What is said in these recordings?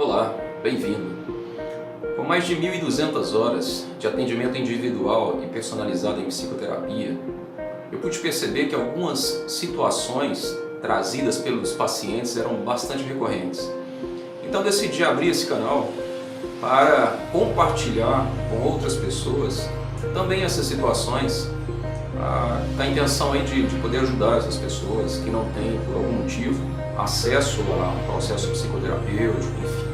Olá, bem-vindo. Com mais de 1.200 horas de atendimento individual e personalizado em psicoterapia, eu pude perceber que algumas situações trazidas pelos pacientes eram bastante recorrentes. Então decidi abrir esse canal para compartilhar com outras pessoas também essas situações, com a intenção aí de poder ajudar essas pessoas que não têm, por algum motivo, acesso ao processo psicoterapêutico, enfim.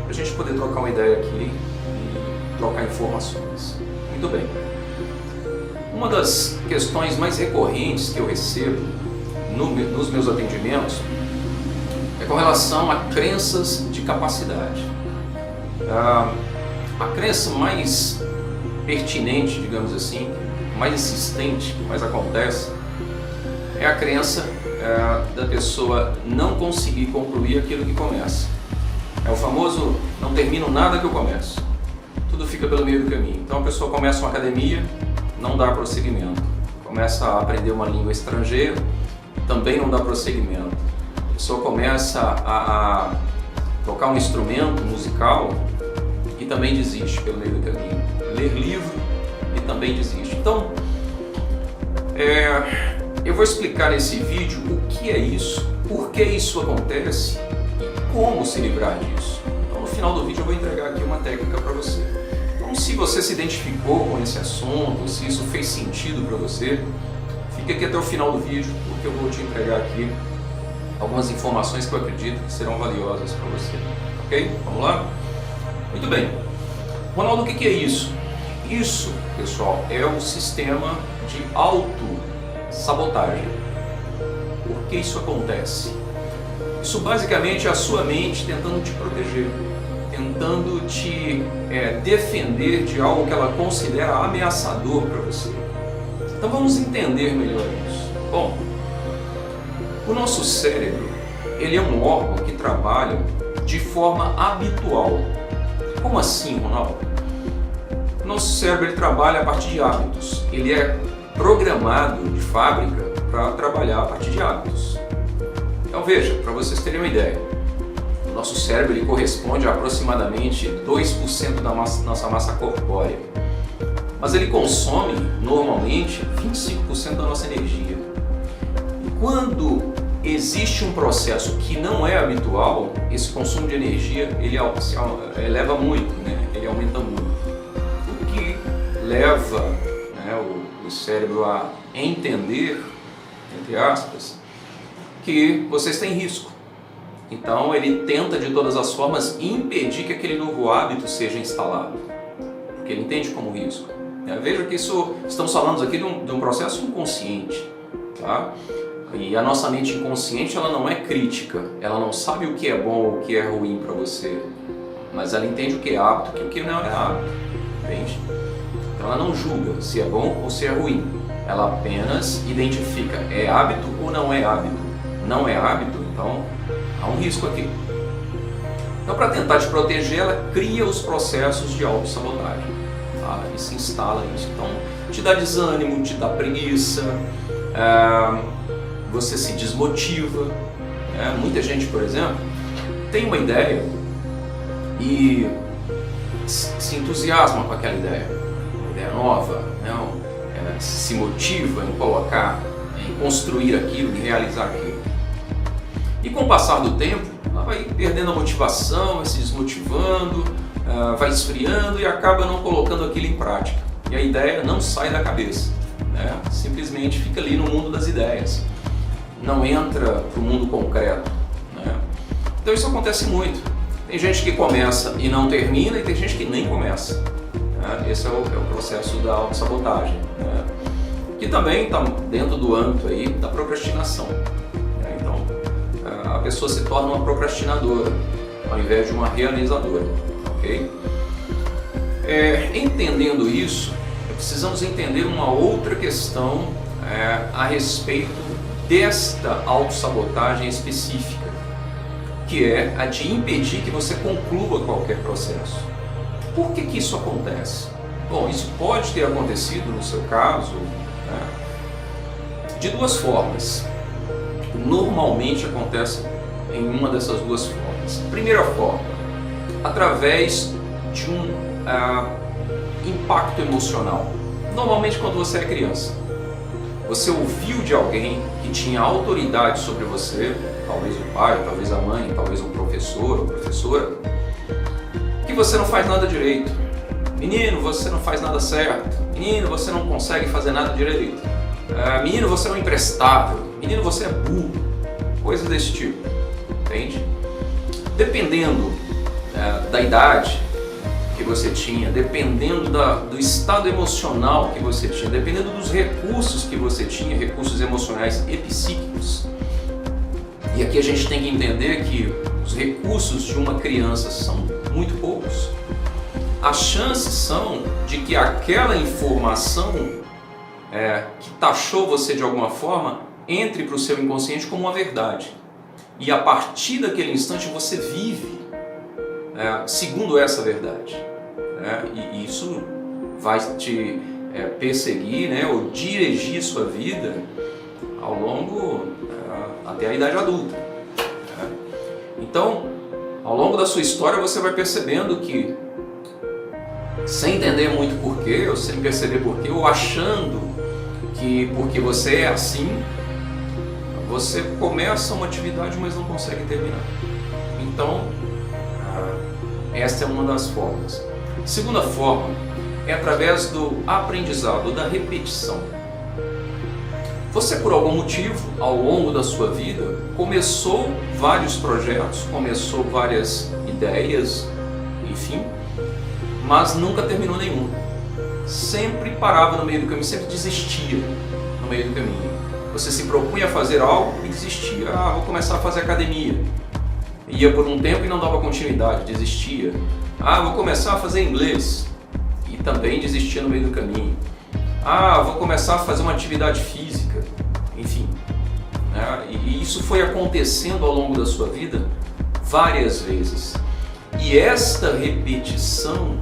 Para a gente poder trocar uma ideia aqui e trocar informações. Muito bem. Uma das questões mais recorrentes que eu recebo nos meus atendimentos é com relação a crenças de capacidade. A crença mais pertinente, digamos assim, mais insistente, que mais acontece, é a crença da pessoa não conseguir concluir aquilo que começa. É o famoso, não termino nada que eu começo. Tudo fica pelo meio do caminho. Então a pessoa começa uma academia, não dá prosseguimento. Começa a aprender uma língua estrangeira, também não dá prosseguimento. A pessoa começa a tocar um instrumento musical e também desiste pelo meio do caminho. Ler livro e também desiste. Então, eu vou explicar nesse vídeo o que é isso, por que isso acontece e como se livrar disso. Então, no final do vídeo eu vou entregar aqui uma técnica para você. Então, se você se identificou com esse assunto, se isso fez sentido para você, fique aqui até o final do vídeo, porque eu vou te entregar aqui algumas informações que eu acredito que serão valiosas para você. Ok? Vamos lá? Muito bem. Ronaldo, o que é isso? Isso, pessoal, é o sistema de autossabotagem. Por que isso acontece? Isso basicamente é a sua mente tentando te proteger, tentando te defender de algo que ela considera ameaçador para você. Então vamos entender melhor isso. Bom, o nosso cérebro, ele é um órgão que trabalha de forma habitual. Como assim, Ronaldo? O nosso cérebro ele trabalha a partir de hábitos. Ele é programado de fábrica para trabalhar a partir de hábitos. Então veja, para vocês terem uma ideia, o nosso cérebro ele corresponde a aproximadamente 2% da nossa massa corpórea. Mas ele consome, normalmente, 25% da nossa energia. E quando existe um processo que não é habitual, esse consumo de energia ele eleva muito, né? Ele aumenta muito. O que leva, né, o cérebro a entender, entre aspas, que vocês têm risco. Então ele tenta de todas as formas impedir que aquele novo hábito seja instalado, porque ele entende como risco. Veja que estamos falando aqui de um processo inconsciente, tá? E a nossa mente inconsciente ela não é crítica, ela não sabe o que é bom ou o que é ruim para você, mas ela entende o que é hábito e o que não é hábito, entende? Então ela não julga se é bom ou se é ruim, ela apenas identifica é hábito ou não é hábito. Não é hábito, então há um risco aqui. Então para tentar te proteger, ela cria os processos de autossabotagem. E se instala isso. Então, te dá desânimo, te dá preguiça, você se desmotiva. Muita gente, por exemplo, tem uma ideia e se entusiasma com aquela ideia, uma ideia nova, se motiva em colocar, em construir aquilo, em realizar aquilo. E com o passar do tempo, ela vai perdendo a motivação, vai se desmotivando, vai esfriando e acaba não colocando aquilo em prática. E a ideia não sai da cabeça, né? Simplesmente fica ali no mundo das ideias, não entra para o mundo concreto, né? Então isso acontece muito. Tem gente que começa e não termina e tem gente que nem começa, né? Esse é o processo da autossabotagem, né? Que também está dentro do âmbito aí da procrastinação, né? Então a pessoa se torna uma procrastinadora ao invés de uma realizadora. Okay? Entendendo isso, precisamos entender uma outra questão a respeito desta autossabotagem específica, que é a de impedir que você conclua qualquer processo. Por que isso acontece? Bom, isso pode ter acontecido no seu caso, né, de duas formas. Normalmente acontece em uma dessas duas formas. Primeira forma, através de um impacto emocional. Normalmente quando você é criança, você ouviu de alguém que tinha autoridade sobre você, talvez o pai, talvez a mãe, talvez um professor ou professora, que você não faz nada direito. Menino, você não faz nada certo. Menino, você não consegue fazer nada direito. Menino, você não é imprestável. Menino, você é burro. Coisas desse tipo. Entende? Dependendo da idade que você tinha, dependendo do estado emocional que você tinha, dependendo dos recursos que você tinha, recursos emocionais e psíquicos. E aqui a gente tem que entender que os recursos de uma criança são muito poucos. As chances são de que aquela informação que taxou você de alguma forma entre para o seu inconsciente como uma verdade. E a partir daquele instante você vive segundo essa verdade. E isso vai te perseguir, ou dirigir sua vida ao longo até a idade adulta. Então, ao longo da sua história você vai percebendo que, sem entender muito porquê, ou sem perceber porquê, ou achando que porque você é assim, você começa uma atividade, mas não consegue terminar. Então, esta é uma das formas. A segunda forma é através do aprendizado, da repetição. Você, por algum motivo, ao longo da sua vida, começou vários projetos, começou várias ideias, enfim, mas nunca terminou nenhum. Sempre parava no meio do caminho, sempre desistia no meio do caminho. Você se propunha a fazer algo e desistia. Vou começar a fazer academia. Ia por um tempo e não dava continuidade, desistia. Vou começar a fazer inglês. E também desistia no meio do caminho. Vou começar a fazer uma atividade física. Enfim. E isso foi acontecendo ao longo da sua vida várias vezes. E esta repetição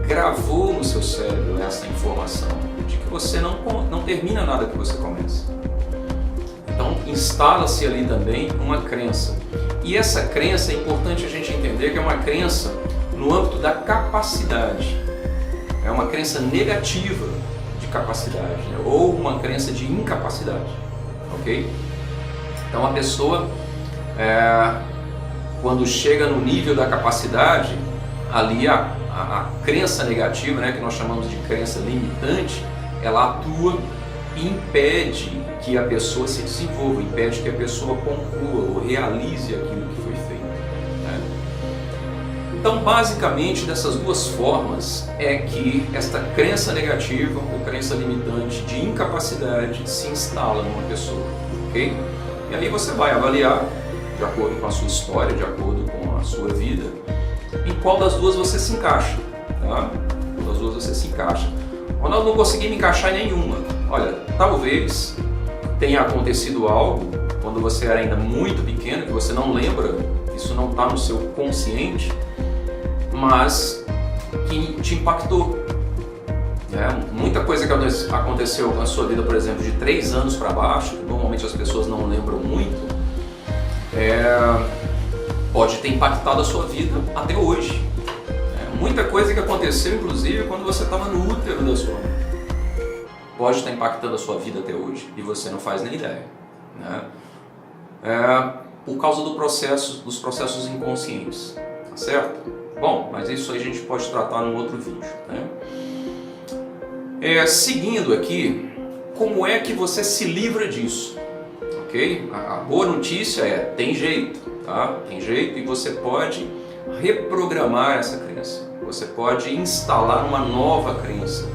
gravou no seu cérebro essa informação de que você não termina nada que você começa. Então instala-se ali também uma crença. E essa crença é importante a gente entender que é uma crença no âmbito da capacidade. É uma crença negativa de capacidade, ou uma crença de incapacidade. Ok? Então a pessoa, quando chega no nível da capacidade, ali a crença negativa, que nós chamamos de crença limitante, ela atua e impede que a pessoa se desenvolva, impede que a pessoa conclua ou realize aquilo que foi feito. Então, basicamente, dessas duas formas é que esta crença negativa ou crença limitante de incapacidade se instala numa pessoa, ok? E aí você vai avaliar, de acordo com a sua história, de acordo com a sua vida, em qual das duas você se encaixa, tá? Qual das duas você se encaixa. Ronaldo, não consegui me encaixar em nenhuma. Olha, talvez tenha acontecido algo quando você era ainda muito pequeno, que você não lembra, isso não está no seu consciente, mas que te impactou. Muita coisa que aconteceu na sua vida, por exemplo, de 3 anos para baixo, que normalmente as pessoas não lembram muito, pode ter impactado a sua vida até hoje. Muita coisa que aconteceu, inclusive, quando você estava no útero da sua mãe, pode estar impactando a sua vida até hoje e você não faz nem ideia. Por causa dos processos inconscientes, tá certo? Bom, mas isso aí a gente pode tratar num outro vídeo. Seguindo aqui, como é que você se livra disso? Ok? A boa notícia tem jeito, tá? Tem jeito e você pode reprogramar essa crença. Você pode instalar uma nova crença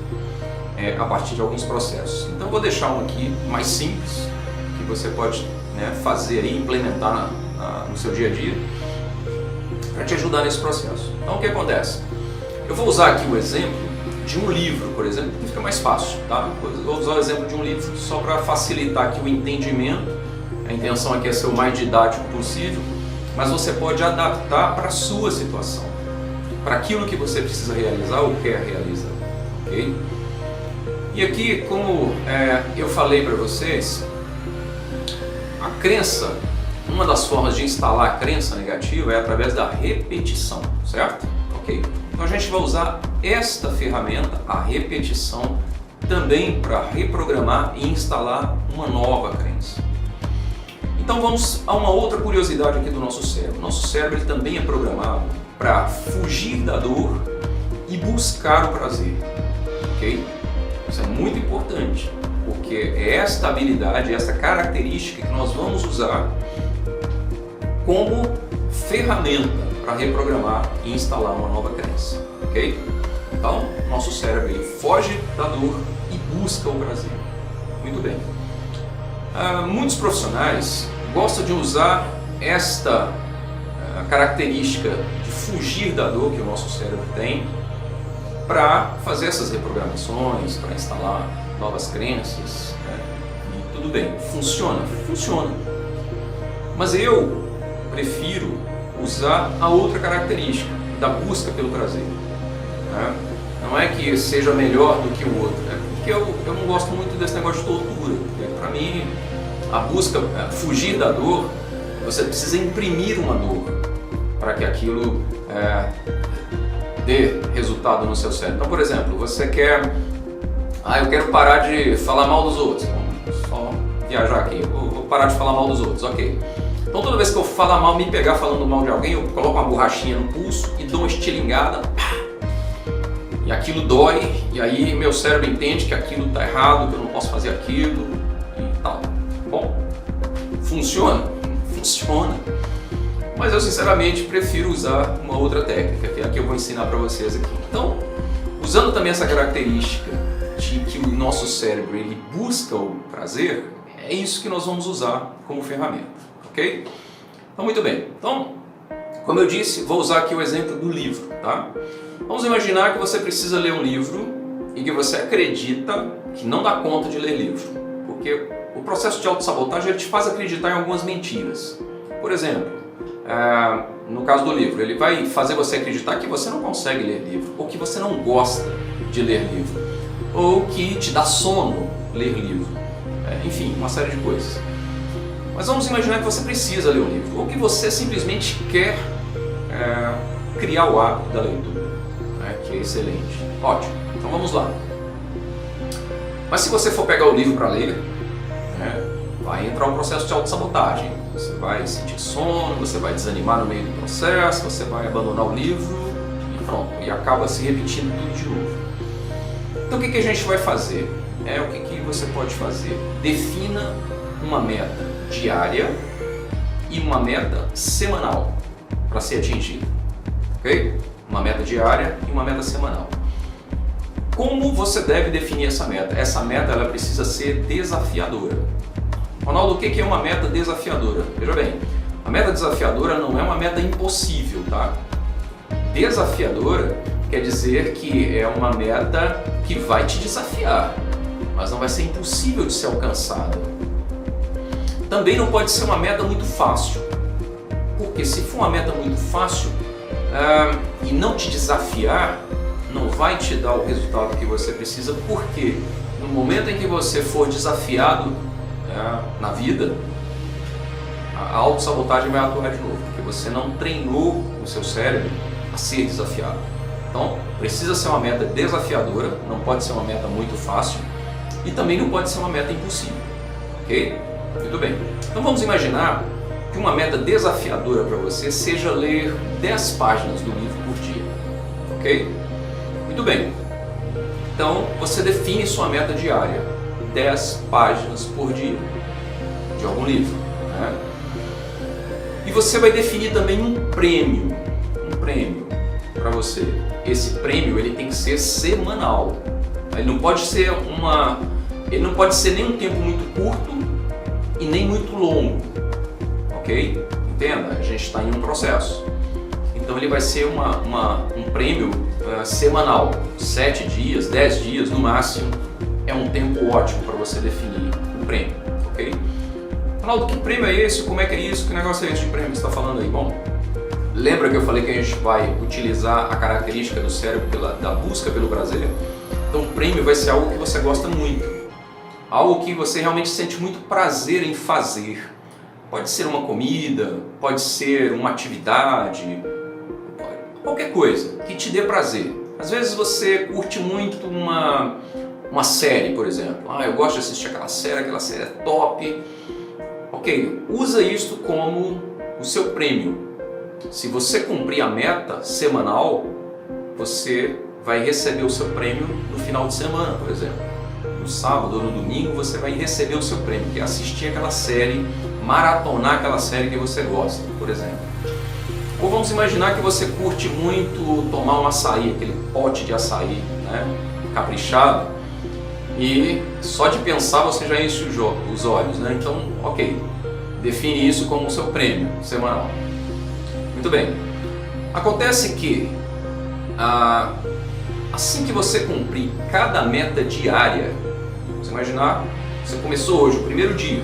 a partir de alguns processos. Então vou deixar um aqui mais simples, que você pode fazer e implementar no seu dia a dia, para te ajudar nesse processo. Então o que acontece? Eu vou usar aqui o exemplo de um livro, por exemplo, que fica mais fácil, tá? Vou usar o exemplo de um livro só para facilitar aqui o entendimento. A intenção aqui é ser o mais didático possível, mas você pode adaptar para a sua situação, para aquilo que você precisa realizar ou quer realizar, ok? E aqui, como eu falei para vocês, a crença uma das formas de instalar a crença negativa é através da repetição, certo? Ok? Então a gente vai usar esta ferramenta, a repetição, também para reprogramar e instalar uma nova crença. Então vamos a uma outra curiosidade aqui do nosso cérebro. Nosso cérebro ele também é programado para fugir da dor e buscar o prazer, ok? Isso é muito importante, porque é esta habilidade, esta característica que nós vamos usar como ferramenta para reprogramar e instalar uma nova crença, ok? Então, nosso cérebro ele foge da dor e busca o prazer. Muito bem. Muitos profissionais gostam de usar esta característica de fugir da dor que o nosso cérebro tem para fazer essas reprogramações, para instalar novas crenças, né? E tudo bem, funciona, funciona. Mas eu prefiro usar a outra característica da busca pelo prazer, né? Não é que seja melhor do que o outro, é porque eu não gosto muito desse negócio de tortura. Para mim, a busca, fugir da dor, você precisa imprimir uma dor para que aquilo dê resultado no seu cérebro. Então, por exemplo, você quer, eu quero parar de falar mal dos outros. Vamos só viajar aqui, vou parar de falar mal dos outros, ok. Então toda vez que eu falar mal, me pegar falando mal de alguém, eu coloco uma borrachinha no pulso e dou uma estilingada, e aquilo dói, e aí meu cérebro entende que aquilo está errado, que eu não posso fazer aquilo e tal. Bom, funciona? Funciona. Mas eu sinceramente prefiro usar uma outra técnica, que é a que eu vou ensinar para vocês aqui. Então, usando também essa característica de que o nosso cérebro ele busca o prazer, é isso que nós vamos usar como ferramenta, ok? Então, muito bem. Então, como eu disse, vou usar aqui o exemplo do livro, tá? Vamos imaginar que você precisa ler um livro e que você acredita que não dá conta de ler livro, porque o processo de autossabotagem ele te faz acreditar em algumas mentiras. Por exemplo, no caso do livro, ele vai fazer você acreditar que você não consegue ler livro, ou que você não gosta de ler livro, ou que te dá sono ler livro, enfim, uma série de coisas. Mas vamos imaginar que você precisa ler um livro, ou que você simplesmente quer criar o hábito da leitura, que é excelente. Ótimo, então vamos lá. Mas se você for pegar o livro para ler, vai entrar um processo de autossabotagem. Você vai sentir sono, você vai desanimar no meio do processo, você vai abandonar o livro e pronto, e acaba se repetindo tudo de novo. Então o que a gente vai fazer? O que você pode fazer? Defina uma meta diária e uma meta semanal para ser atingida, ok? Uma meta diária e uma meta semanal. Como você deve definir essa meta? Essa meta ela precisa ser desafiadora. Ronaldo, o que é uma meta desafiadora? Veja bem, a meta desafiadora não é uma meta impossível, tá? Desafiadora quer dizer que é uma meta que vai te desafiar, mas não vai ser impossível de ser alcançada. Também não pode ser uma meta muito fácil, porque se for uma meta muito fácil e não te desafiar, não vai te dar o resultado que você precisa, porque no momento em que você for desafiado na vida, a autossabotagem vai atuar de novo, porque você não treinou o seu cérebro a ser desafiado. Então, precisa ser uma meta desafiadora, não pode ser uma meta muito fácil e também não pode ser uma meta impossível, ok? Muito bem. Então vamos imaginar que uma meta desafiadora para você seja ler 10 páginas do livro por dia, ok? Muito bem. Então você define sua meta diária, 10 páginas por dia de algum livro, né? E você vai definir também um prêmio para você. Esse prêmio ele tem que ser semanal. Ele não pode ser nem um tempo muito curto e nem muito longo, ok? Entenda, a gente está em um processo. Então ele vai ser um prêmio semanal, 7 dias, 10 dias no máximo, é um tempo ótimo para você definir o prêmio, ok? Ronaldo, que prêmio é esse? Como é que é isso? Que negócio é esse de prêmio que você está falando aí? Bom, lembra que eu falei que a gente vai utilizar a característica do cérebro da busca pelo prazer? Então o prêmio vai ser algo que você gosta muito, algo que você realmente sente muito prazer em fazer, Pode ser uma comida, pode ser uma atividade, qualquer coisa que te dê prazer. Às vezes você curte muito uma série, por exemplo. Eu gosto de assistir aquela série é top. Ok, usa isso como o seu prêmio. Se você cumprir a meta semanal, você vai receber o seu prêmio no final de semana, por exemplo. No sábado ou no domingo você vai receber o seu prêmio, que é assistir aquela série, maratonar aquela série que você gosta, por exemplo. Ou vamos imaginar que você curte muito tomar um açaí, aquele pote de açaí, né, caprichado, e só de pensar você já enche os olhos, né? Então, ok, define isso como o seu prêmio semanal. Muito bem. Acontece que assim que você cumprir cada meta diária, você imaginar, você começou hoje, o primeiro dia,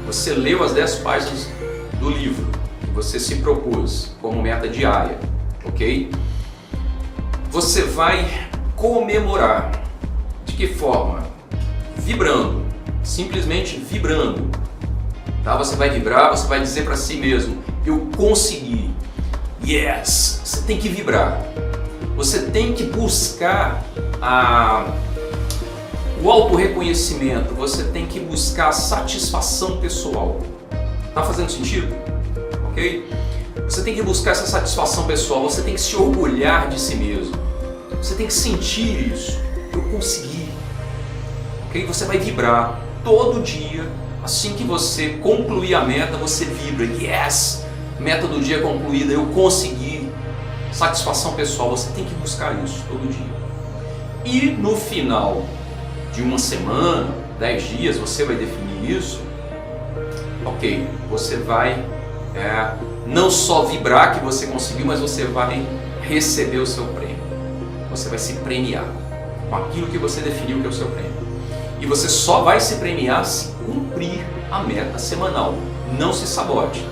você leu as 10 páginas do livro que você se propôs como meta diária, ok? Você vai comemorar. De que forma? Vibrando, simplesmente vibrando. Tá? Você vai vibrar, você vai dizer para si mesmo: eu consegui. Yes! Você tem que vibrar. Você tem que buscar o autorreconhecimento, você tem que buscar a satisfação pessoal. Tá fazendo sentido? Ok? Você tem que buscar essa satisfação pessoal, você tem que se orgulhar de si mesmo. Você tem que sentir isso. Eu consegui. Ok? Você vai vibrar todo dia. Assim que você concluir a meta, você vibra. Yes! Meta do dia concluída, eu consegui. Satisfação pessoal, você tem que buscar isso todo dia. E no final de uma semana, 10 dias, você vai definir isso. Ok, você vai não só vibrar que você conseguiu, mas você vai receber o seu prêmio. Você vai se premiar com aquilo que você definiu que é o seu prêmio. E você só vai se premiar se cumprir a meta semanal. Não se sabote.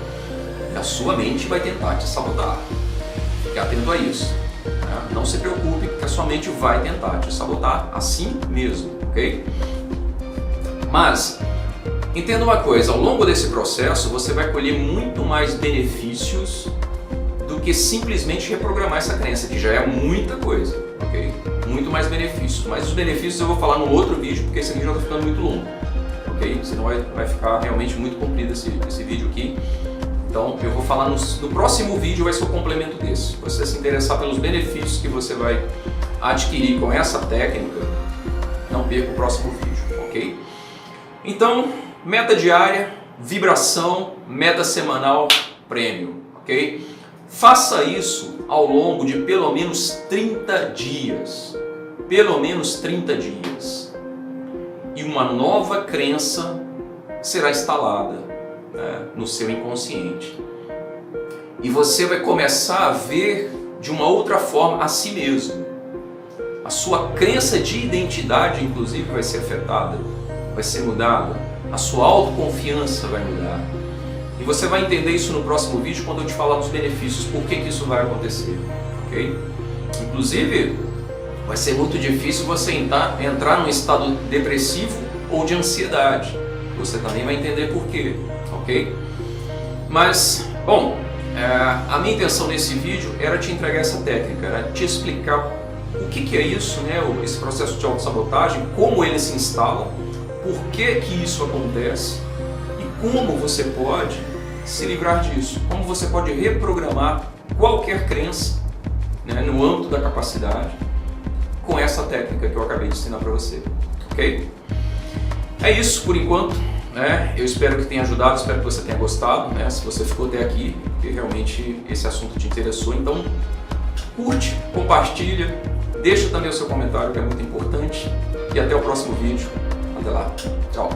A sua mente vai tentar te sabotar. Fique atento a isso. Né? Não se preocupe, porque a sua mente vai tentar te sabotar assim mesmo, ok? Mas entenda uma coisa, ao longo desse processo você vai colher muito mais benefícios do que simplesmente reprogramar essa crença, que já é muita coisa, ok? Muito mais benefícios. Mas os benefícios eu vou falar no outro vídeo, porque esse vídeo já está ficando muito longo, ok? Senão vai ficar realmente muito comprido esse vídeo aqui. Então eu vou falar no próximo vídeo, vai ser o complemento desse. Se você se interessar pelos benefícios que você vai adquirir com essa técnica, não perca o próximo vídeo, ok? Então, meta diária, vibração, meta semanal, prêmio, ok? Faça isso ao longo de pelo menos 30 dias. Pelo menos 30 dias. E uma nova crença será instalada no seu inconsciente. E você vai começar a ver de uma outra forma a si mesmo. A sua crença de identidade, inclusive, vai ser afetada, vai ser mudada. A sua autoconfiança vai mudar. E você vai entender isso no próximo vídeo, quando eu te falar dos benefícios, por que isso vai acontecer, ok? Inclusive, vai ser muito difícil você entrar num estado depressivo ou de ansiedade. Você também vai entender por quê, ok? Mas, bom, a minha intenção nesse vídeo era te entregar essa técnica, era te explicar o que é isso, né? Esse processo de autossabotagem, como ele se instala, por que isso acontece e como você pode se livrar disso, como você pode reprogramar qualquer crença, né, no âmbito da capacidade com essa técnica que eu acabei de ensinar para você, ok? É isso por enquanto, né? Eu espero que tenha ajudado, espero que você tenha gostado, né? Se você ficou até aqui, porque realmente esse assunto te interessou, então curte, compartilha, deixa também o seu comentário, que é muito importante, e até o próximo vídeo. Até lá, tchau!